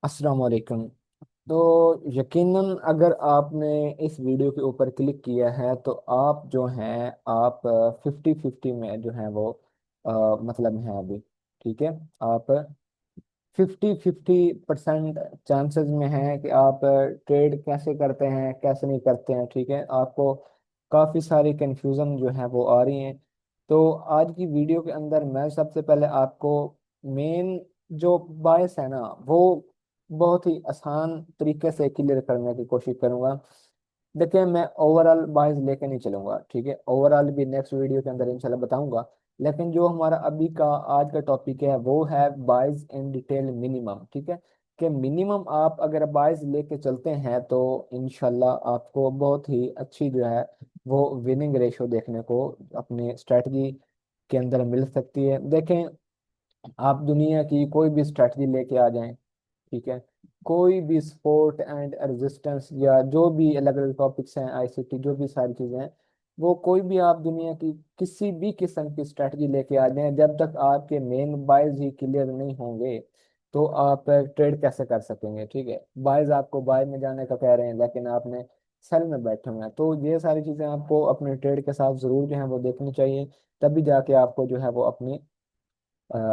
अस्सलाम वालेकुम। तो यकीनन अगर आपने इस वीडियो के ऊपर क्लिक किया है तो आप जो हैं आप 50-50 में जो है वो मतलब हैं अभी। ठीक है। आप 50-50% चांसेस में हैं कि आप ट्रेड कैसे करते हैं कैसे नहीं करते हैं। ठीक है। आपको काफ़ी सारी कंफ्यूजन जो है वो आ रही हैं। तो आज की वीडियो के अंदर मैं सबसे पहले आपको मेन जो बायस है ना वो बहुत ही आसान तरीके से क्लियर करने की कोशिश करूंगा। देखिए, मैं ओवरऑल बायस लेके नहीं चलूंगा। ठीक है। ओवरऑल भी नेक्स्ट वीडियो के अंदर इंशाल्लाह बताऊंगा। लेकिन जो हमारा अभी का आज का टॉपिक है वो है बाइज इन डिटेल मिनिमम। ठीक है। कि मिनिमम आप अगर बाइज लेके चलते हैं तो इंशाल्लाह आपको बहुत ही अच्छी जो है वो विनिंग रेशो देखने को अपने स्ट्रेटजी के अंदर मिल सकती है। देखें, आप दुनिया की कोई भी स्ट्रेटजी लेके आ जाएं। ठीक है। कोई भी स्पोर्ट एंड रेजिस्टेंस या जो भी अलग अलग टॉपिक्स हैं, आईसीटी, जो भी सारी चीजें हैं, वो कोई भी आप दुनिया की किसी भी किस्म की स्ट्रेटजी लेके आ जाएं, जब तक आपके मेन बायज ही क्लियर नहीं होंगे तो आप ट्रेड कैसे कर सकेंगे। ठीक है। बायज आपको बाय में जाने का कह रहे हैं लेकिन आपने सेल में बैठे हुए हैं, तो ये सारी चीजें आपको अपने ट्रेड के साथ जरूर जो है वो देखनी चाहिए। तभी जाके आपको जो है वो अपनी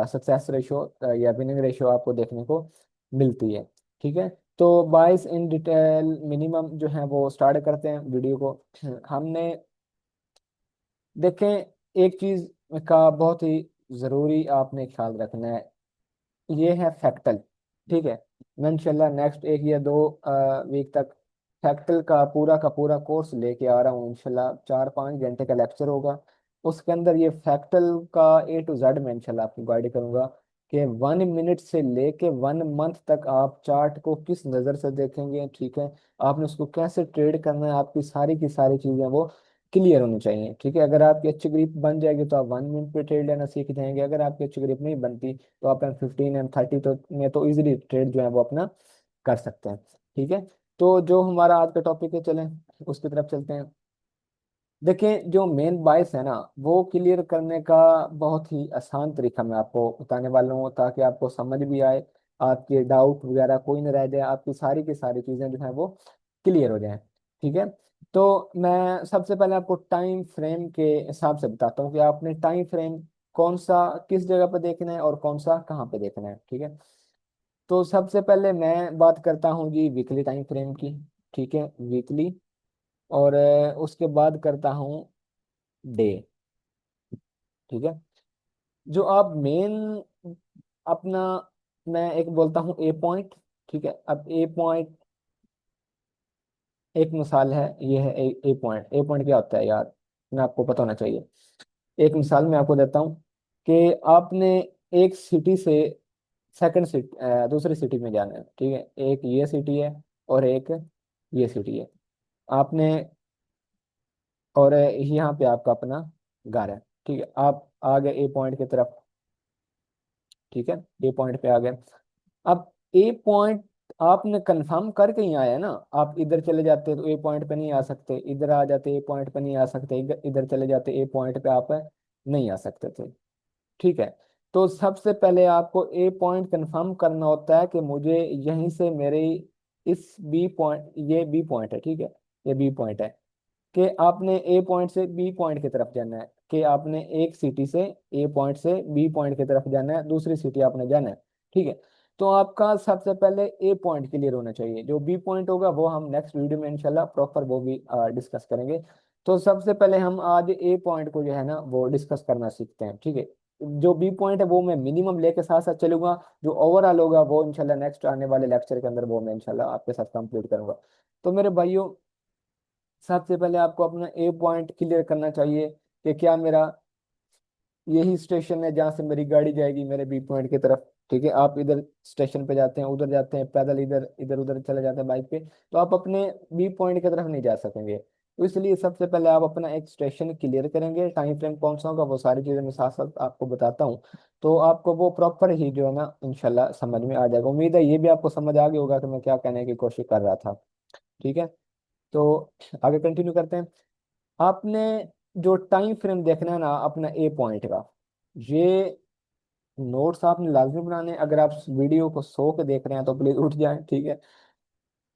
सक्सेस रेशो या विनिंग रेशो आपको देखने को मिलती है। ठीक है। तो बाइस इन डिटेल मिनिमम जो है वो स्टार्ट करते हैं वीडियो को। हमने देखें, एक चीज का बहुत ही जरूरी आपने ख्याल रखना है, ये है फैक्टल। ठीक है। मैं इंशाल्लाह नेक्स्ट एक या दो वीक तक फैक्टल का पूरा कोर्स लेके आ रहा हूँ। इंशाल्लाह 4-5 घंटे का लेक्चर होगा। उसके अंदर ये फैक्टल का A to Z मैं इंशाल्लाह आपको गाइड करूंगा कि 1 मिनट से लेके 1 मंथ तक आप चार्ट को किस नज़र से देखेंगे। ठीक है। आपने उसको कैसे ट्रेड करना है, आपकी सारी की सारी चीज़ें वो क्लियर होनी चाहिए। ठीक है। अगर आपकी अच्छी ग्रिप बन जाएगी तो आप 1 मिनट पे ट्रेड लेना सीख जाएंगे। अगर आपकी अच्छी ग्रिप नहीं बनती तो आप M15 M30 तो में तो इजीली ट्रेड जो है वो अपना कर सकते हैं। ठीक है। तो जो हमारा आज का टॉपिक है, चलें उसकी तरफ चलते हैं। देखें, जो मेन बायस है ना वो क्लियर करने का बहुत ही आसान तरीका मैं आपको बताने वाला हूँ, ताकि आपको समझ भी आए, आपके डाउट वगैरह कोई ना रह जाए, आपकी सारी की सारी चीज़ें जो है वो क्लियर हो जाएं। ठीक है। तो मैं सबसे पहले आपको टाइम फ्रेम के हिसाब से बताता हूँ कि आपने टाइम फ्रेम कौन सा किस जगह पर देखना है और कौन सा कहाँ पे देखना है। ठीक है। तो सबसे पहले मैं बात करता हूँ जी वीकली टाइम फ्रेम की। ठीक है। वीकली। और उसके बाद करता हूँ डे। ठीक है। जो आप मेन अपना, मैं एक बोलता हूँ ए पॉइंट। ठीक है। अब ए पॉइंट एक मिसाल है, ये है ए पॉइंट। ए पॉइंट क्या होता है यार, मैं आपको पता होना चाहिए। एक मिसाल मैं आपको देता हूँ कि आपने एक सिटी से सेकंड सिटी दूसरी सिटी में जाना है। ठीक है। एक ये सिटी है और एक ये सिटी है। आपने और यहाँ पे आपका अपना घर है। ठीक है। आप आ गए ए पॉइंट की तरफ। ठीक है। ए पॉइंट पे आ गए। अब ए पॉइंट आपने कंफर्म करके ही आया है ना। आप इधर चले जाते तो ए पॉइंट पे नहीं आ सकते, इधर आ जाते ए पॉइंट पे नहीं आ सकते, इधर इधर चले जाते ए पॉइंट पे आप नहीं आ सकते थे। ठीक है। तो सबसे पहले आपको ए पॉइंट कंफर्म करना होता है कि मुझे यहीं से मेरे इस बी पॉइंट, ये बी पॉइंट है। ठीक है। ये बी पॉइंट है कि आपने ए पॉइंट से बी पॉइंट की तरफ जाना है, कि आपने एक सिटी से ए पॉइंट से बी पॉइंट की तरफ जाना है, दूसरी सिटी आपने जाना है। ठीक है। तो आपका सबसे पहले ए पॉइंट क्लियर होना चाहिए। जो बी पॉइंट होगा वो हम नेक्स्ट वीडियो में इंशाल्लाह प्रॉपर वो भी डिस्कस करेंगे। तो सबसे पहले हम आज ए पॉइंट को जो है ना वो डिस्कस करना सीखते हैं। ठीक है। जो बी पॉइंट है वो मैं मिनिमम लेके साथ साथ चलूंगा। जो ओवरऑल होगा वो इंशाल्लाह नेक्स्ट आने वाले लेक्चर के अंदर वो मैं इंशाल्लाह आपके साथ कंप्लीट करूंगा। तो मेरे भाइयों, सबसे पहले आपको अपना ए पॉइंट क्लियर करना चाहिए कि क्या मेरा यही स्टेशन है जहाँ से मेरी गाड़ी जाएगी मेरे बी पॉइंट की तरफ। ठीक है। आप इधर स्टेशन पे जाते हैं, उधर जाते हैं, पैदल इधर इधर उधर चले जाते हैं बाइक पे, तो आप अपने बी पॉइंट की तरफ नहीं जा सकेंगे। तो इसलिए सबसे पहले आप अपना एक स्टेशन क्लियर करेंगे। टाइम फ्रेम कौन सा होगा वो सारी चीज़ें मैं साथ साथ आपको बताता हूँ। तो आपको वो प्रॉपर ही जो है ना इंशाल्लाह समझ में आ जाएगा। उम्मीद है ये भी आपको समझ आ गया होगा कि मैं क्या कहने की कोशिश कर रहा था। ठीक है। तो आगे कंटिन्यू करते हैं। आपने जो टाइम फ्रेम देखना है ना अपना ए पॉइंट का, ये नोट्स आपने लाजमी बनाने हैं। अगर आप वीडियो को सो के देख रहे हैं तो प्लीज उठ जाएं, ठीक है,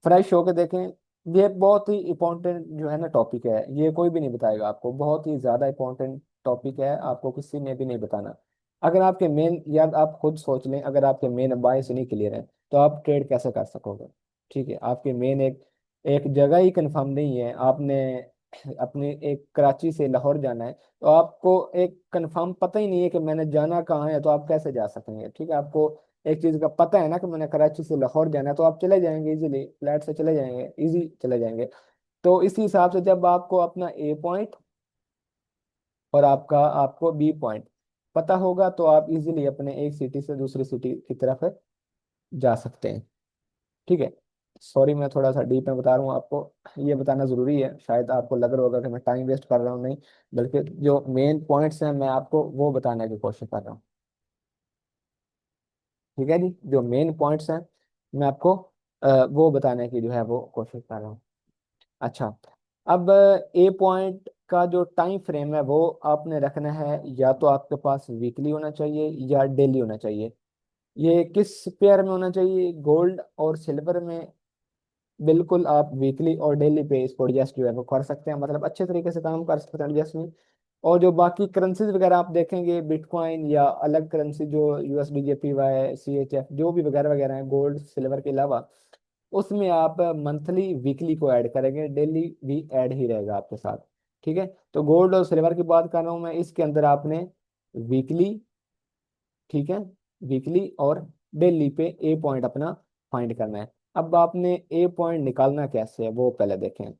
फ्रेश होके देखें। ये बहुत ही इम्पोर्टेंट जो है ना टॉपिक है, ये कोई भी नहीं बताएगा आपको, बहुत ही ज्यादा इम्पोर्टेंट टॉपिक है, आपको किसी ने भी नहीं बताना। अगर आपके मेन, या आप खुद सोच लें, अगर आपके मेन बायस नहीं क्लियर है तो आप ट्रेड कैसे कर सकोगे? ठीक है, आपके मेन एक एक जगह ही कंफर्म नहीं है, आपने अपने एक कराची से लाहौर जाना है, तो आपको एक कंफर्म पता ही नहीं है कि मैंने जाना कहाँ है, तो आप कैसे जा सकेंगे? ठीक है, आपको एक चीज का पता है ना कि मैंने कराची से लाहौर जाना है, तो आप चले जाएंगे इजीली, फ्लाइट से चले जाएंगे, इजी चले जाएंगे। तो इसी हिसाब से जब आपको अपना ए पॉइंट और आपका आपको बी पॉइंट पता होगा तो आप इजीली अपने एक सिटी से दूसरी सिटी की तरफ जा सकते हैं। ठीक है, सॉरी मैं थोड़ा सा डीप में बता रहा हूँ आपको, ये बताना जरूरी है, शायद आपको लग रहा होगा कि मैं टाइम वेस्ट कर रहा हूँ, नहीं, बल्कि जो मेन पॉइंट्स हैं मैं आपको वो बताने की कोशिश कर रहा हूँ। ठीक है जी, जो मेन पॉइंट्स हैं मैं आपको वो बताने की जो है वो कोशिश कर रहा हूँ। अच्छा, अब ए पॉइंट का जो टाइम फ्रेम है वो आपने रखना है, या तो आपके पास वीकली होना चाहिए या डेली होना चाहिए। ये किस पेयर में होना चाहिए? गोल्ड और सिल्वर में बिल्कुल आप वीकली और डेली पे इसको एडजस्ट जो है वो कर सकते हैं, मतलब अच्छे तरीके से काम कर सकते हैं एडजस्ट में। और जो बाकी करेंसीज वगैरह आप देखेंगे, बिटकॉइन या अलग करेंसी जो यूएसडी जेपीवाई सीएचएफ जो भी वगैरह वगैरह हैं गोल्ड सिल्वर के अलावा, उसमें आप मंथली वीकली को ऐड करेंगे, डेली भी ऐड ही रहेगा आपके साथ। ठीक है, तो गोल्ड और सिल्वर की बात कर रहा हूँ मैं, इसके अंदर आपने वीकली, ठीक है, वीकली और डेली पे ए पॉइंट अपना फाइंड करना है। अब आपने ए पॉइंट निकालना कैसे है वो पहले देखें।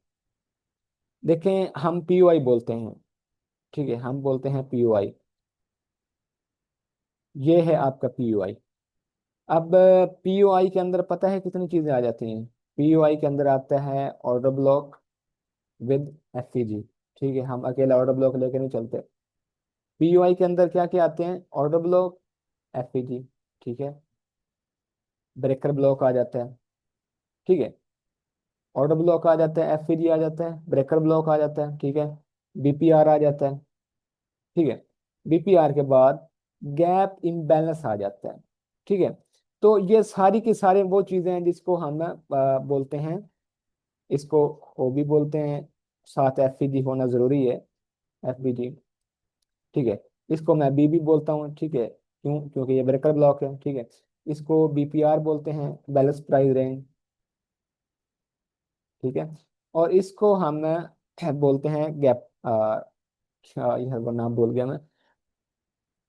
देखें, हम पीओआई बोलते हैं, ठीक है, हम बोलते हैं पीओआई, ये है आपका पीओआई। अब पीओआई के अंदर पता है कितनी चीजें आ जाती हैं? पीओआई के अंदर आता है ऑर्डर ब्लॉक विद एफईजी। ठीक है, हम अकेला ऑर्डर ब्लॉक लेके नहीं चलते। पीओआई के अंदर क्या क्या आते हैं? ऑर्डर ब्लॉक, एफईजी, ठीक है, ब्रेकर ब्लॉक आ जाता है, ठीक है, ऑर्डर ब्लॉक आ जाता है, एफईजी आ जाता है, ब्रेकर ब्लॉक आ जाता है, ठीक है, बीपीआर आ जाता है, ठीक है, बीपीआर के बाद गैप इम्बैलेंस आ जाता है। ठीक है, तो ये सारी की सारी वो चीजें हैं जिसको हम बोलते हैं, इसको ओ भी बोलते हैं, साथ एफईजी होना जरूरी है, एफबीजी, ठीक है, इसको मैं बी भी बोलता हूँ, ठीक है, क्यों? क्योंकि ये ब्रेकर ब्लॉक है, ठीक है, इसको बीपीआर बोलते हैं, बैलेंस प्राइस रेंज, ठीक है, और इसको हम बोलते हैं गैप, क्या यह वो नाम भूल गया मैं,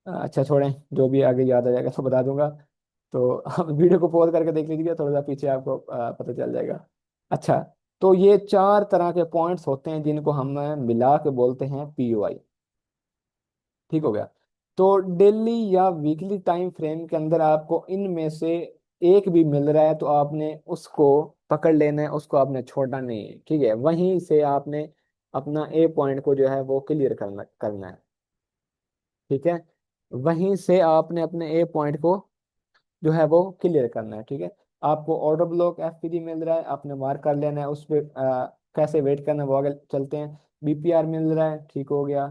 अच्छा छोड़ें, जो भी आगे याद आ जाएगा तो बता दूंगा। तो आप वीडियो को पॉज करके देख लीजिएगा, थोड़ा सा पीछे आपको पता चल जाएगा। अच्छा, तो ये चार तरह के पॉइंट्स होते हैं जिनको हम मिला के बोलते हैं पीओआई। ठीक हो गया, तो डेली या वीकली टाइम फ्रेम के अंदर आपको इनमें से एक भी मिल रहा है तो आपने उसको पकड़ लेना है, उसको आपने छोड़ना नहीं है। ठीक है, वहीं से आपने अपना ए पॉइंट को जो है वो क्लियर करना करना है। ठीक है, वहीं से आपने अपने ए पॉइंट को जो है वो क्लियर करना है। ठीक है, आपको ऑर्डर ब्लॉक एफपीजी मिल रहा है, आपने मार्क कर लेना है, उस पर कैसे वेट करना है वो आगे चलते हैं। बीपीआर मिल रहा है, ठीक हो गया,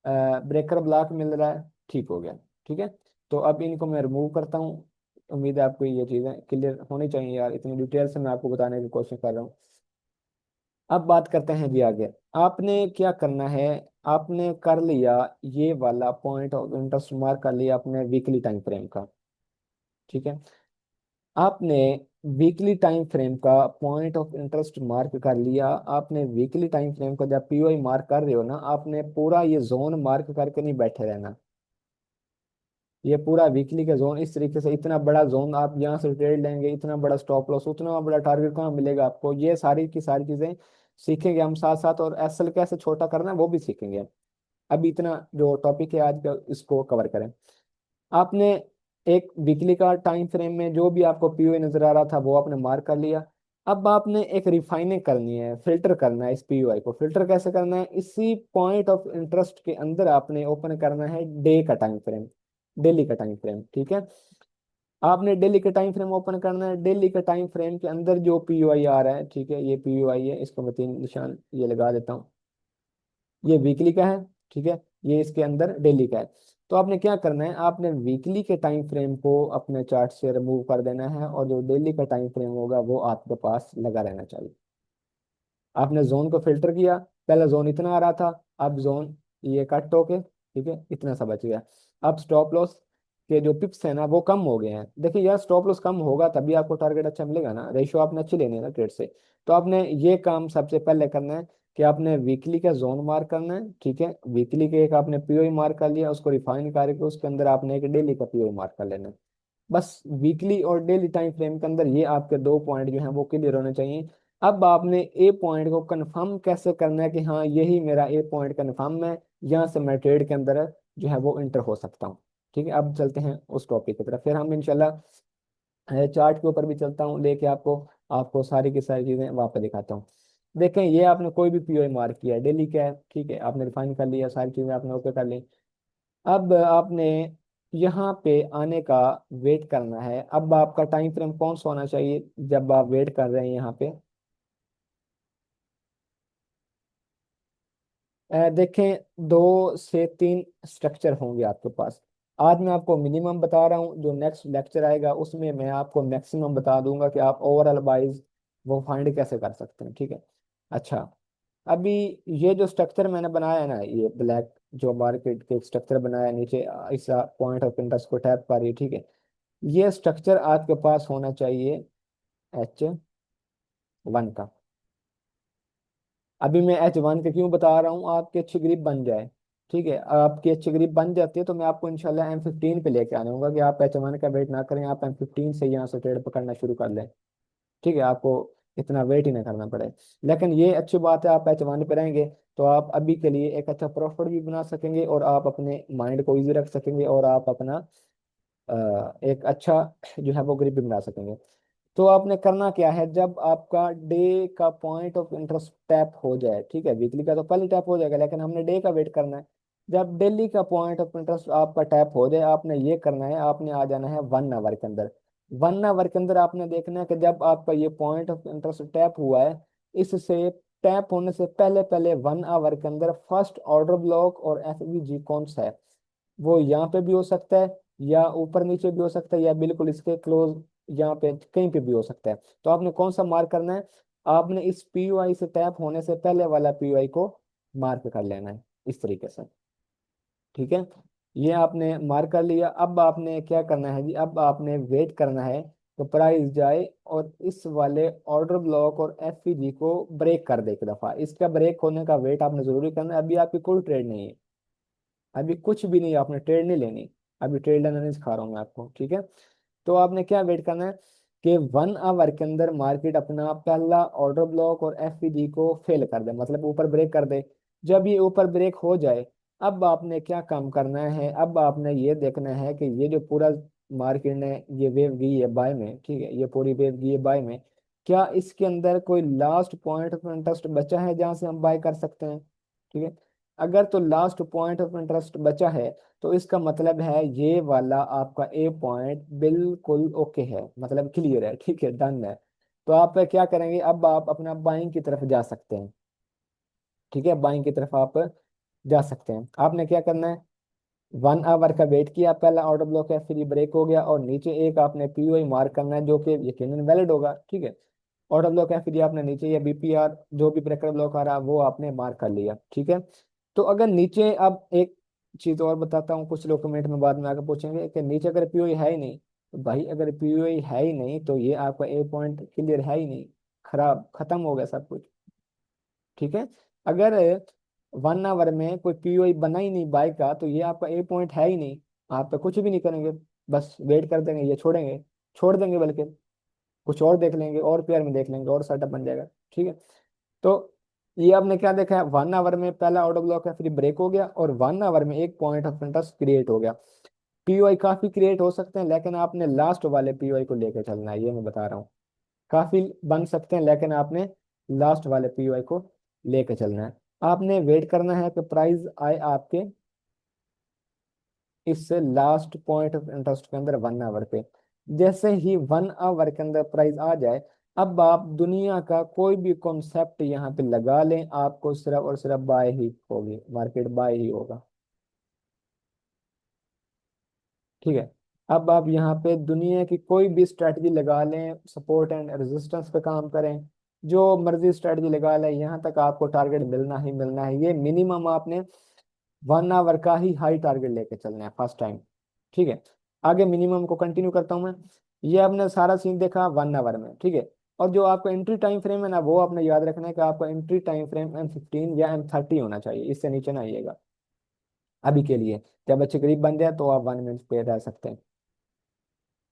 ब्रेकर ब्लॉक मिल रहा है, ठीक हो गया। ठीक है, तो अब इनको मैं रिमूव करता हूँ। उम्मीद है आपको ये चीज़ें क्लियर होनी चाहिए यार, इतनी डिटेल से मैं आपको बताने की कोशिश कर रहा हूँ। अब बात करते हैं जी आगे, आपने क्या करना है? आपने कर लिया ये वाला पॉइंट ऑफ इंटरेस्ट मार्क कर लिया अपने वीकली टाइम फ्रेम का, ठीक है, आपने वीकली टाइम फ्रेम का पॉइंट ऑफ इंटरेस्ट मार्क कर लिया। आपने वीकली टाइम फ्रेम को जब पीओआई मार्क कर रहे हो ना, आपने पूरा ये जोन मार्क करके नहीं बैठे रहना। ये पूरा वीकली का जोन इस तरीके से, इतना बड़ा जोन आप यहाँ से ट्रेड लेंगे, इतना बड़ा स्टॉप लॉस, उतना बड़ा टारगेट कहाँ मिलेगा आपको? ये सारी की सारी चीजें सीखेंगे हम साथ साथ, और एसएल कैसे छोटा करना है वो भी सीखेंगे। अभी इतना जो टॉपिक है आज का इसको कवर करें। आपने एक वीकली का टाइम फ्रेम में जो भी आपको पीओए नजर आ रहा था वो आपने मार्क कर लिया। अब आपने एक रिफाइनिंग करनी है, फिल्टर करना है, इस पीओआई को फिल्टर कैसे करना है? इसी पॉइंट ऑफ इंटरेस्ट के अंदर आपने ओपन करना है डे का टाइम फ्रेम, डेली का टाइम फ्रेम, ठीक है, आपने डेली का टाइम फ्रेम ओपन करना है। डेली का टाइम फ्रेम के अंदर जो पीओआई आ रहा है, ठीक है, ये पीओआई है, इसको मैं तीन निशान ये लगा देता हूँ, ये वीकली का है, ठीक है, ये इसके अंदर डेली का है। तो आपने क्या करना है, आपने वीकली के टाइम फ्रेम को अपने चार्ट से रिमूव कर देना है, और जो डेली का टाइम फ्रेम होगा वो आपके पास लगा रहना चाहिए। आपने जोन को फिल्टर किया, पहला जोन इतना आ रहा था, अब जोन ये कट होके ठीक है इतना सा बच गया। अब स्टॉप लॉस के जो पिप्स है ना वो कम हो गए हैं। देखिए यार, स्टॉप लॉस कम होगा तभी आपको टारगेट अच्छा मिलेगा ना, रेशियो आपने अच्छी लेनी है ना ट्रेड से। तो आपने ये काम सबसे पहले करना है कि आपने वीकली का जोन मार्क करना है, ठीक है। वीकली के एक आपने पीओई मार्क कर लिया, उसको रिफाइन करके उसके अंदर आपने एक डेली का पीओई मार्क कर लेना है। बस वीकली और डेली टाइम फ्रेम के अंदर ये आपके दो पॉइंट जो हैं वो क्लियर होने चाहिए। अब आपने ए पॉइंट को कंफर्म कैसे करना है कि हाँ यही मेरा ए पॉइंट कंफर्म है, यहाँ से मैं ट्रेड के अंदर जो है वो इंटर हो सकता हूँ। ठीक है, अब चलते हैं उस टॉपिक की तरफ, फिर हम इंशाल्लाह चार्ट के ऊपर भी चलता हूँ लेके आपको, आपको सारी की सारी चीजें वहां पर दिखाता हूँ। देखें, ये आपने कोई भी पीओ मार्क किया है, डेली का है, ठीक है, आपने रिफाइन कर लिया, सारी चीजें आपने ओके कर ली। अब आपने यहाँ पे आने का वेट करना है। अब आपका टाइम फ्रेम कौन सा होना चाहिए जब आप वेट कर रहे हैं यहाँ पे? देखें, 2 से 3 स्ट्रक्चर होंगे आपके पास। आज मैं आपको मिनिमम बता रहा हूँ, जो नेक्स्ट लेक्चर आएगा उसमें मैं आपको मैक्सिमम बता दूंगा कि आप ओवरऑल बाइज वो फाइंड कैसे कर सकते हैं, ठीक है। अच्छा, अभी ये जो स्ट्रक्चर मैंने बनाया है ना, ये ब्लैक जो मार्केट के स्ट्रक्चर बनाया है, नीचे ऐसा पॉइंट ऑफ इंटरेस्ट को टैप कर रही है, ठीक है। ये स्ट्रक्चर आपके पास होना चाहिए H1 का। अभी मैं H1 के क्यों बता रहा हूँ, आपकी अच्छी ग्रिप बन जाए, ठीक है। आपकी अच्छी ग्रिप बन जाती है तो मैं आपको इंशाल्लाह M15 पे लेके आने होगा कि आप H1 का वेट ना करें, आप M15 से यहाँ से ट्रेड पकड़ना शुरू कर लें, ठीक है। आपको इतना वेट ही ना करना पड़े। लेकिन ये अच्छी बात है, आप H1 पे रहेंगे तो आप अभी के लिए एक अच्छा प्रॉफिट भी बना सकेंगे, और आप अपने माइंड को ईजी रख सकेंगे, और आप अपना एक अच्छा जो है वो ग्रिप भी बना सकेंगे। तो आपने करना क्या है, जब आपका डे का पॉइंट ऑफ इंटरेस्ट टैप हो जाए, ठीक है, वीकली का तो पहले टैप हो जाएगा लेकिन हमने डे का वेट करना है। जब डेली का पॉइंट ऑफ इंटरेस्ट आपका टैप हो जाए, आपने ये करना है, आपने आ जाना है 1 आवर के अंदर। 1 आवर के अंदर आपने देखना है कि जब आपका ये पॉइंट ऑफ इंटरेस्ट टैप हुआ है, इससे टैप होने से पहले पहले 1 आवर के अंदर फर्स्ट ऑर्डर ब्लॉक और एफवीजी कौन सा है, वो यहाँ पे भी हो सकता है, या ऊपर नीचे भी हो सकता है, या बिल्कुल इसके क्लोज यहाँ पे कहीं पे भी हो सकता है। तो आपने कौन सा मार्क करना है, आपने इस पीयूआई से टैप होने से पहले वाला पीयूआई को मार्क कर लेना है इस तरीके से, ठीक है। ये आपने मार्क कर लिया। अब आपने क्या करना है जी, अब आपने वेट करना है तो प्राइस जाए और इस वाले ऑर्डर ब्लॉक और एफपीजी को ब्रेक कर दे एक दफा। इसका ब्रेक होने का वेट आपने जरूरी करना है। अभी आपकी कोई ट्रेड नहीं है, अभी कुछ भी नहीं, आपने ट्रेड नहीं लेनी, अभी ट्रेड लेना नहीं सिखा रहा हूँ मैं आपको, ठीक है। तो आपने क्या वेट करना है कि 1 आवर के अंदर मार्केट अपना पहला ऑर्डर ब्लॉक और एफपीजी को फेल कर दे, मतलब ऊपर ब्रेक कर दे। जब ये ऊपर ब्रेक हो जाए, अब आपने क्या काम करना है, अब आपने ये देखना है कि ये जो पूरा मार्केट ने ये वेव गई है बाय में, ठीक है, ये पूरी वेव गई है बाय में, क्या इसके अंदर कोई लास्ट पॉइंट ऑफ इंटरेस्ट बचा है जहां से हम बाय कर सकते हैं, ठीक है। अगर तो लास्ट पॉइंट ऑफ इंटरेस्ट बचा है तो इसका मतलब है ये वाला आपका ए पॉइंट बिल्कुल ओके है, मतलब क्लियर है, ठीक है, डन है। तो आप क्या करेंगे, अब आप अपना बाइंग की तरफ जा सकते हैं, ठीक है, बाइंग की तरफ आप जा सकते हैं। आपने क्या करना है, 1 आवर का वेट किया, पहला ऑर्डर ब्लॉक है, फिर ब्रेक हो गया, और नीचे एक आपने पीओई मार्क करना है जो कि यकीनन वैलिड होगा, ठीक है। ऑर्डर ब्लॉक है, फिर आपने नीचे या बीपीआर जो भी ब्रेकर ब्लॉक आ रहा है वो आपने मार्क कर लिया, ठीक है। तो अगर नीचे, अब एक चीज और बताता हूँ, कुछ लोग कमेंट में बाद में आकर पूछेंगे कि नीचे अगर पीओई है ही नहीं, तो भाई अगर पीओई है ही नहीं तो ये आपका ए पॉइंट क्लियर है ही नहीं, खराब खत्म हो गया सब कुछ, ठीक है। अगर 1 आवर में कोई पीओई बना ही नहीं बाय का, तो ये आपका ए पॉइंट है ही नहीं, आप पे कुछ भी नहीं करेंगे, बस वेट कर देंगे, ये छोड़ेंगे, छोड़ देंगे, बल्कि कुछ और देख लेंगे, और पेयर में देख लेंगे, और सेटअप बन जाएगा, ठीक है। तो ये आपने क्या देखा है, 1 आवर में पहला ऑर्डर ब्लॉक है, फिर ब्रेक हो गया, और 1 आवर में एक पॉइंट ऑफ इंटरेस्ट क्रिएट हो गया। पीओआई काफी क्रिएट हो सकते हैं, लेकिन आपने लास्ट वाले पीओआई को लेकर चलना है, ये मैं बता रहा हूँ। काफी बन सकते हैं लेकिन आपने लास्ट वाले पीओआई को लेकर चलना है। आपने वेट करना है कि प्राइस आए आपके इस लास्ट पॉइंट ऑफ इंटरेस्ट के अंदर 1 आवर पे। जैसे ही 1 आवर के अंदर प्राइस आ जाए, अब आप दुनिया का कोई भी कॉन्सेप्ट यहाँ पे लगा लें, आपको सिर्फ और सिर्फ बाय ही होगी, मार्केट बाय ही होगा। ठीक है। अब आप यहाँ पे दुनिया की कोई भी स्ट्रेटजी लगा लें, सपोर्ट एंड रेजिस्टेंस पे काम करें, जो मर्जी स्ट्रेटजी लगा लें, यहाँ तक आपको टारगेट मिलना ही मिलना है। ये मिनिमम आपने 1 आवर का ही हाई टारगेट लेके चलना है फर्स्ट टाइम। ठीक है। आगे मिनिमम को कंटिन्यू करता हूँ मैं। ये आपने सारा सीन देखा 1 आवर में, ठीक है। और जो आपका एंट्री टाइम फ्रेम है ना, वो आपने याद रखना है कि आपका एंट्री टाइम फ्रेम M15 या M30 होना चाहिए, इससे नीचे ना आइएगा अभी के लिए। जब अच्छे करीब बन जाए तो आप 1 मिनट पे रह सकते हैं।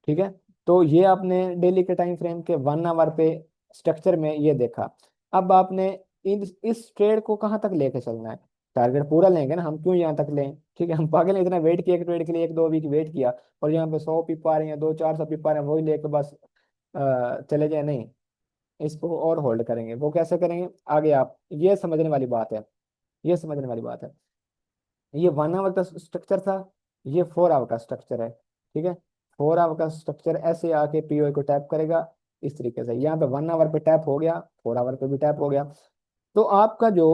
ठीक है। तो ये आपने डेली के टाइम फ्रेम के 1 आवर पे स्ट्रक्चर में ये देखा। अब आपने इस ट्रेड को कहाँ तक लेके चलना है। टारगेट पूरा लेंगे ना, हम क्यों यहाँ तक लें। ठीक है, हम पागल हैं, इतना वेट किया एक ट्रेड के लिए, 1-2 वीक वेट किया, और यहाँ पे 100 पिप आ रहे हैं, 200-400 पिप आ रहे हैं, वही लेके बस चले जाए, नहीं। इसको और होल्ड करेंगे। वो कैसे करेंगे आगे, आप ये समझने वाली बात है, ये समझने वाली बात है। ये 1 आवर का स्ट्रक्चर था, ये 4 आवर का स्ट्रक्चर है। ठीक है। 4 आवर का स्ट्रक्चर ऐसे आके पीओ को टैप करेगा इस तरीके से। यहाँ पे 1 आवर पे टैप हो गया, 4 आवर पे भी टैप हो गया। तो आपका जो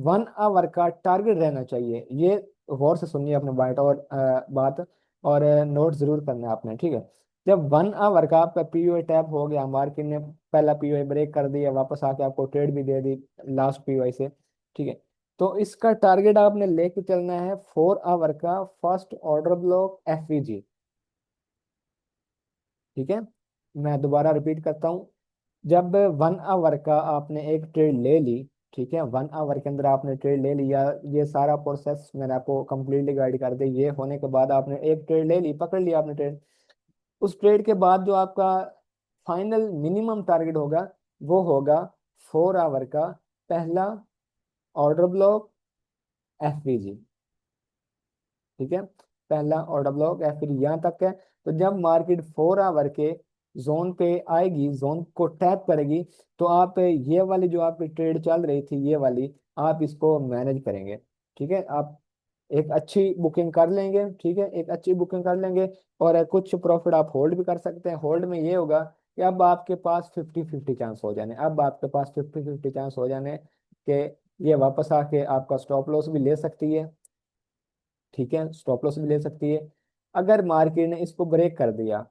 1 आवर का टारगेट रहना चाहिए, ये गौर से सुनिए अपने बाइट और बात, और नोट जरूर करना है आपने। ठीक है। जब 1 आवर का आपका पीओ टैप हो गया, मार्केट ने पहला पीओ ब्रेक कर दिया, वापस आके आपको ट्रेड भी दे दी लास्ट पीओ से। ठीक है। तो इसका टारगेट आपने लेके चलना है 4 आवर का फर्स्ट ऑर्डर ब्लॉक FVG। ठीक है। मैं दोबारा रिपीट करता हूँ। जब 1 आवर का आपने एक ट्रेड ले ली, ठीक है, 1 आवर के अंदर आपने ट्रेड ले लिया, ये सारा प्रोसेस मैंने आपको कंप्लीटली गाइड कर दिया। ये होने के बाद आपने एक ट्रेड ले ली, पकड़ लिया आपने ट्रेड। उस ट्रेड के बाद जो आपका फाइनल मिनिमम टारगेट होगा, वो होगा 4 आवर का पहला ऑर्डर ब्लॉक FVG। ठीक है। पहला ऑर्डर ब्लॉक है, फिर यहाँ तक है। तो जब मार्केट 4 आवर के जोन पे आएगी, जोन को टैप करेगी, तो आप ये वाली जो आपकी ट्रेड चल रही थी, ये वाली आप इसको मैनेज करेंगे। ठीक है। आप एक अच्छी बुकिंग कर लेंगे। ठीक है, एक अच्छी बुकिंग कर लेंगे, और कुछ प्रॉफिट आप होल्ड भी कर सकते हैं। होल्ड में ये होगा कि अब आपके पास 50-50 चांस हो जाने, अब आपके पास 50-50 चांस हो जाने कि ये वापस आके आपका स्टॉप लॉस भी ले सकती है। ठीक है, स्टॉप लॉस भी ले सकती है। अगर मार्केट ने इसको ब्रेक कर दिया,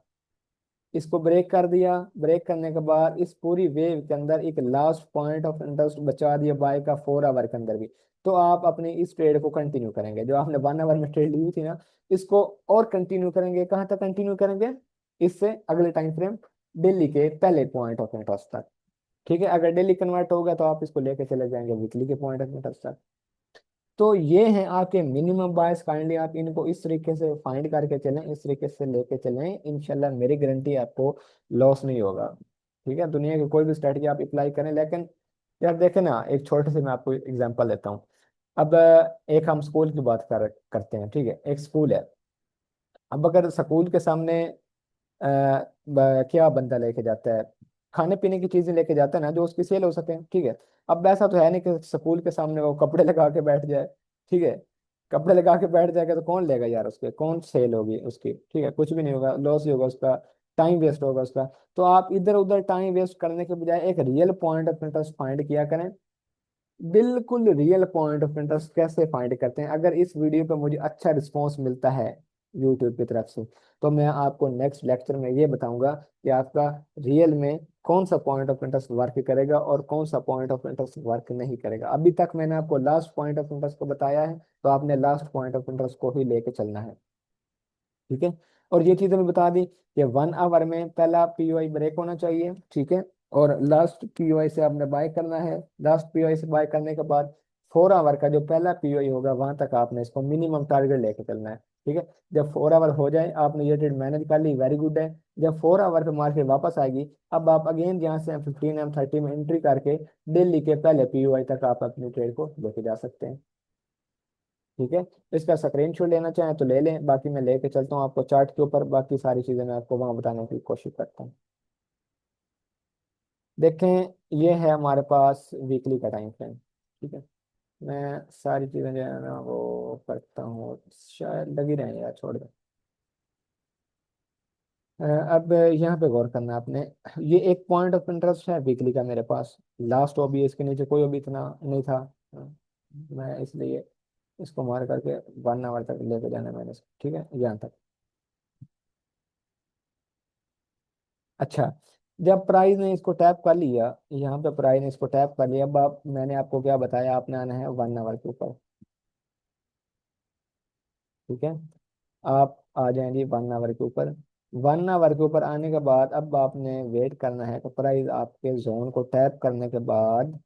इसको ब्रेक कर दिया, ब्रेक करने के बाद इस पूरी वेव के अंदर एक लास्ट पॉइंट ऑफ इंटरेस्ट बचा दिया बाय का 4 आवर के अंदर भी, तो आप अपने इस ट्रेड को कंटिन्यू करेंगे। जो आपने 1 आवर में ट्रेड ली हुई थी ना, इसको और कंटिन्यू करेंगे। कहाँ तक कंटिन्यू करेंगे, इससे अगले टाइम फ्रेम दिल्ली के पहले पॉइंट ऑफ इंटरेस्ट तक। ठीक है। अगर डेली कन्वर्ट होगा तो आप इसको लेके चले जाएंगे वीकली के पॉइंट ऑफ इंटरेस्ट तक। तो ये हैं आपके मिनिमम बायस। काइंडली आप इनको इस तरीके से फाइंड करके चलें, इस तरीके से लेके चलें, इंशाल्लाह मेरी गारंटी आपको लॉस नहीं होगा। ठीक है। दुनिया की कोई भी स्ट्रेटजी आप अप्लाई करें, लेकिन यार देखें ना, एक छोटे से मैं आपको एग्जांपल देता हूँ। अब एक हम स्कूल की बात करते हैं। ठीक है, एक स्कूल है। अब अगर स्कूल के सामने क्या बंदा लेके जाता है, खाने पीने की चीजें लेके जाता है ना, जो उसकी सेल हो सके। ठीक है। अब ऐसा तो है नहीं कि स्कूल के सामने वो कपड़े लगा के बैठ जाए। ठीक है। कपड़े लगा के बैठ जाएगा तो कौन लेगा यार, उसके कौन सेल होगी उसकी। ठीक है, कुछ भी नहीं होगा, लॉस ही होगा उसका, टाइम वेस्ट होगा उसका। तो आप इधर उधर टाइम वेस्ट करने के बजाय एक real point of interest find किया करें। बिल्कुल रियल पॉइंट ऑफ इंटरेस्ट कैसे फाइंड करते हैं, अगर इस वीडियो पे मुझे अच्छा रिस्पॉन्स मिलता है यूट्यूब की तरफ से, तो मैं आपको नेक्स्ट लेक्चर में ये बताऊंगा कि आपका रियल में कौन सा पॉइंट ऑफ इंटरेस्ट वर्क करेगा और कौन सा पॉइंट ऑफ इंटरेस्ट वर्क नहीं करेगा। अभी तक मैंने आपको लास्ट पॉइंट ऑफ इंटरेस्ट को बताया है, तो आपने लास्ट पॉइंट ऑफ इंटरेस्ट को ही लेके चलना है। ठीक है। और ये चीजें भी बता दी कि 1 आवर में पहला पीओआई ब्रेक होना चाहिए। ठीक है। और लास्ट पीओआई से आपने बाय करना है। लास्ट पीओआई से बाय करने के बाद 4 आवर का जो पहला पीओआई होगा, वहां तक आपने इसको मिनिमम टारगेट लेके चलना है। ठीक है। जब 4 आवर हो जाए, आपने ये ट्रेड मैनेज कर ली, वेरी गुड है। जब 4 आवर पे मार्केट वापस आएगी, अब आप अगेन यहाँ से M15 M30 में एंट्री करके दिल्ली के पहले पीओआई तक आप अपनी ट्रेड को लेके जा सकते हैं। ठीक है। इसका स्क्रीनशॉट लेना चाहें तो ले लें, बाकी मैं लेके चलता हूँ आपको चार्ट के ऊपर, बाकी सारी चीज़ें मैं आपको वहाँ बताने की कोशिश करता हूँ। देखें, ये है हमारे पास वीकली का टाइम फ्रेम। ठीक है। मैं सारी चीज़ें जो है ना वो करता हूँ, शायद लगी रहे यार, छोड़ दो। अब यहाँ पे गौर करना है आपने। ये एक पॉइंट ऑफ इंटरेस्ट है वीकली का मेरे पास, लास्ट ओबी, इसके नीचे कोई ओबी इतना नहीं था। मैं इसलिए इसको मार करके 1 आवर तक लेके जाना है मैंने इसको। ठीक है, यहाँ तक। अच्छा, जब प्राइस ने इसको टैप कर लिया, यहाँ पे प्राइस ने इसको टैप कर लिया, अब आप, मैंने आपको क्या बताया, आपने आना है 1 आवर के ऊपर। ठीक है, आप आ जाएं जी 1 आवर के ऊपर। 1 आवर के ऊपर आने के बाद अब आपने वेट करना है, तो प्राइस आपके जोन को टैप करने के बाद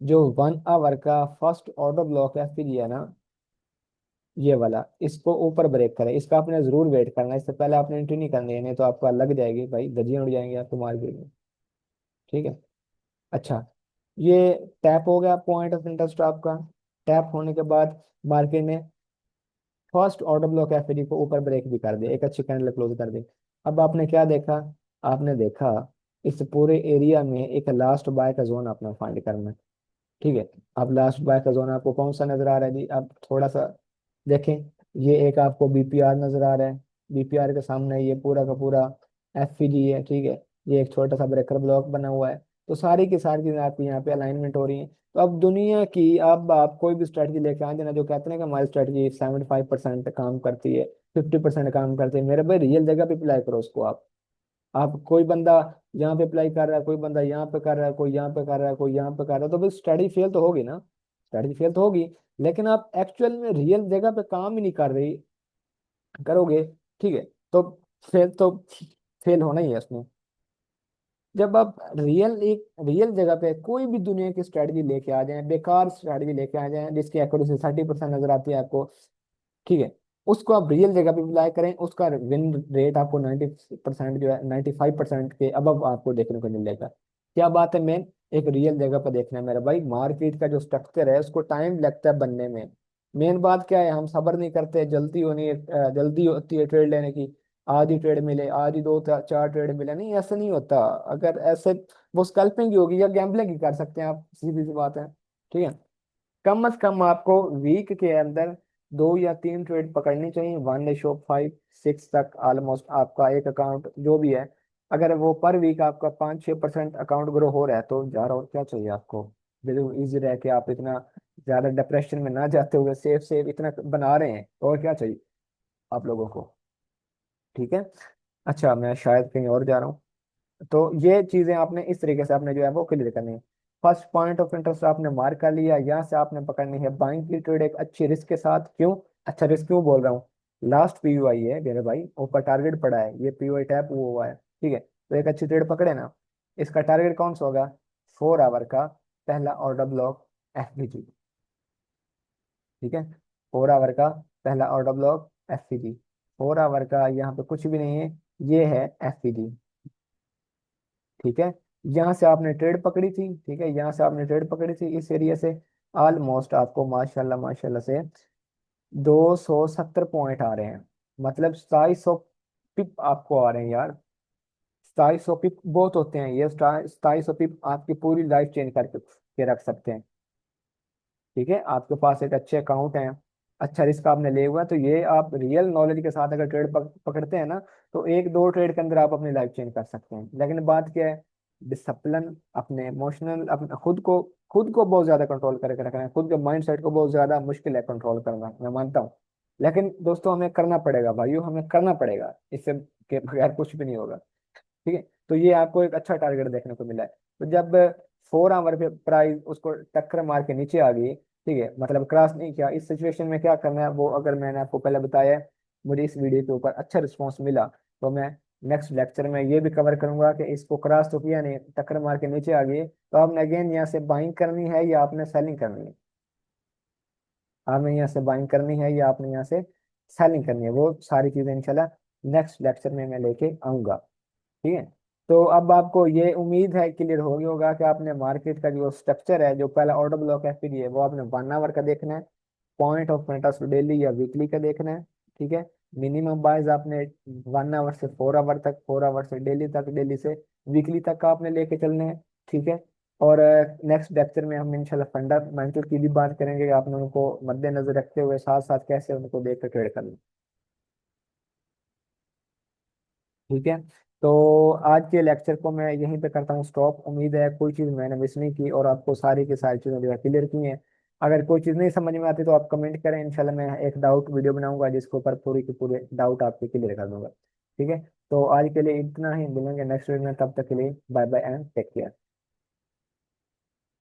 जो 1 आवर का फर्स्ट ऑर्डर ब्लॉक है, फिर ये है ना, ये वाला, इसको ऊपर ब्रेक करें, इसका आपने जरूर वेट करना है, इससे पहले आपने एंट्री नहीं करनी है, नहीं तो आपका लग जाएगी भाई, धज्जियां उड़ जाएंगी आपको मार्केट में। ठीक है। अच्छा, ये टैप हो गया पॉइंट ऑफ इंटरेस्ट आपका। टैप होने के बाद मार्केट ने फर्स्ट ऑर्डर ब्लॉक एफडी को ऊपर ब्रेक भी कर दिया, एक अच्छी कैंडल क्लोज कर दी। अब आपने क्या देखा, आपने देखा इस पूरे एरिया में एक लास्ट बाय का जोन आपने फाइंड करना है। ठीक है, अब लास्ट बाय का जोन आपको कौन सा नजर आ रहा है जी, अब थोड़ा सा देखें, ये एक आपको बीपीआर नजर आ रहा है, बीपीआर के सामने ये पूरा का पूरा एफपीजी है। ठीक है, ये एक छोटा सा ब्रेकर ब्लॉक बना हुआ है। तो सारी की सारी चीजें आपकी यहाँ पे अलाइनमेंट हो रही हैं। तो अब दुनिया की, अब आप कोई भी स्ट्रेटजी लेके आ जाना, जो कहते हैं ना कि हमारी स्ट्रेटजी 75% काम करती है, 50% काम करती है, मेरे भाई रियल जगह पे अप्लाई करो उसको। आप कोई बंदा यहाँ पे अप्लाई कर रहा है, कोई बंदा यहाँ पे कर रहा है, कोई यहाँ पे कर रहा है, कोई यहाँ पे कर रहा है, तो भाई स्टडी फेल तो होगी ना, स्टडी फेल तो होगी। लेकिन आप एक्चुअल में रियल जगह पे काम ही नहीं कर रही, करोगे, ठीक है, तो फेल होना ही है उसमें। जब आप एक रियल जगह पे कोई भी दुनिया की स्ट्रेटजी लेके आ जाए, बेकार स्ट्रेटजी लेके आ जाए जिसकी एक्यूरेसी 30% नजर आती है आपको, ठीक है, उसको आप रियल जगह पे अप्लाई करें, उसका विन रेट आपको 90% जो है, 95% के अब आपको देखने को मिलेगा। क्या बात है, मेन एक रियल जगह पर देखना है मेरा भाई, मार्केट का जो स्ट्रक्चर है उसको टाइम लगता है बनने में। मेन बात क्या है, हम सब्र नहीं करते, जल्दी होनी है, जल्दी होती है ट्रेड लेने की, आज ही ट्रेड मिले, आज ही दो चार ट्रेड मिले, नहीं ऐसा नहीं होता। अगर ऐसे, वो स्कल्पिंग ही होगी या गैम्बलिंग ही कर सकते हैं आप, सीधी सी बात है। ठीक है, कम से कम आपको वीक के अंदर 2 या 3 ट्रेड पकड़नी चाहिए, 1:5 6 तक ऑलमोस्ट आपका एक अकाउंट जो भी है, अगर वो पर वीक आपका 5-6% अकाउंट ग्रो हो रहा है तो यार और क्या चाहिए आपको। बिल्कुल इजी रह के आप इतना ज्यादा डिप्रेशन में ना जाते हुए सेफ सेफ इतना बना रहे हैं, तो और क्या चाहिए आप लोगों को। ठीक है। अच्छा, मैं शायद कहीं और जा रहा हूँ। तो ये चीजें आपने इस तरीके से आपने जो है वो क्लियर करनी है। फर्स्ट पॉइंट ऑफ इंटरेस्ट आपने मार्क कर लिया, यहाँ से आपने पकड़नी है बाइंग की ट्रेड एक अच्छी रिस्क के साथ। क्यों अच्छा रिस्क क्यों बोल रहा हूँ, लास्ट पीयूआई है मेरे भाई, ऊपर टारगेट पड़ा है, ये पीयूआई टैप हुआ है। ठीक है, तो एक अच्छी ट्रेड पकड़े ना, इसका टारगेट कौन सा होगा, 4 आवर का पहला ऑर्डर ब्लॉक एफबीजी। ठीक है, 4 आवर का पहला ऑर्डर ब्लॉक एफबीजी, 4 आवर का यहाँ पे कुछ भी नहीं है, ये है एफबीजी। ठीक है, यहाँ से आपने ट्रेड पकड़ी थी, ठीक है, यहाँ से आपने ट्रेड पकड़ी थी इस एरिया से, ऑलमोस्ट आपको माशाल्लाह माशाल्लाह से 270 पॉइंट आ रहे हैं, मतलब 2700 पिप आपको आ रहे हैं यार। 2700 पिप बहुत होते हैं, ये 2700 पिप आपकी पूरी लाइफ चेंज करके के रख सकते हैं। ठीक है, आपके पास एक अच्छे अकाउंट है, अच्छा रिस्क आपने ले हुआ है, तो ये आप रियल नॉलेज के साथ अगर ट्रेड पकड़ते हैं ना, तो 1-2 ट्रेड के अंदर आप अपनी लाइफ चेंज कर सकते हैं। लेकिन बात क्या है, डिसिप्लिन, अपने इमोशनल, अपने खुद को बहुत ज्यादा कंट्रोल करके रखना है, खुद के माइंड सेट को बहुत ज्यादा मुश्किल है कंट्रोल करना, मैं मानता हूँ। लेकिन दोस्तों हमें करना पड़ेगा भाइयों, हमें करना पड़ेगा, इससे के बगैर कुछ भी नहीं होगा। ठीक है, तो ये आपको एक अच्छा टारगेट देखने को मिला है। तो जब 4 आवर पे प्राइस उसको टक्कर मार के नीचे आ गई, ठीक है, मतलब क्रॉस नहीं किया, इस सिचुएशन में क्या करना है वो अगर मैंने आपको पहले बताया है, मुझे इस वीडियो के ऊपर अच्छा रिस्पॉन्स मिला, तो मैं नेक्स्ट लेक्चर में ये भी कवर करूंगा कि इसको क्रॉस तो किया नहीं, टक्कर मार के नीचे आ गई, तो आपने अगेन यहाँ से बाइंग करनी है या आपने सेलिंग करनी है, आपने यहाँ से बाइंग करनी है या आपने यहाँ से सेलिंग करनी है, वो सारी चीजें इंशाल्लाह नेक्स्ट लेक्चर में मैं लेके आऊंगा। ठीक है, तो अब आपको ये उम्मीद है क्लियर हो गया होगा कि आपने मार्केट का जो स्ट्रक्चर है, जो पहला ऑर्डर ब्लॉक है, फिर ये वो आपने 1 आवर का देखना है, पॉइंट ऑफ इंटरेस्ट डेली या वीकली का देखना है। ठीक है, मिनिमम बाइज आपने 1 आवर से 4 आवर तक, 4 आवर से डेली तक, डेली से वीकली तक का आपने लेके चलने हैं। ठीक है, और नेक्स्ट लेक्चर में हम इंशाल्लाह फंडामेंटल की भी बात करेंगे कि आपने उनको मद्देनजर रखते हुए साथ साथ कैसे उनको देख कर ट्रेड करना। ठीक है, तो आज के लेक्चर को मैं यहीं पे करता हूँ स्टॉप। उम्मीद है कोई चीज़ मैंने मिस नहीं की और आपको सारी की सारी चीज़ें जो है क्लियर की हैं। अगर कोई चीज़ नहीं समझ में आती तो आप कमेंट करें, इंशाल्लाह मैं एक डाउट वीडियो बनाऊंगा जिसके ऊपर पूरी के पूरे डाउट आपके क्लियर कर दूंगा। ठीक है, तो आज के लिए इतना ही, मिलेंगे नेक्स्ट वीडियो में, तब तक के लिए bye bye and take care.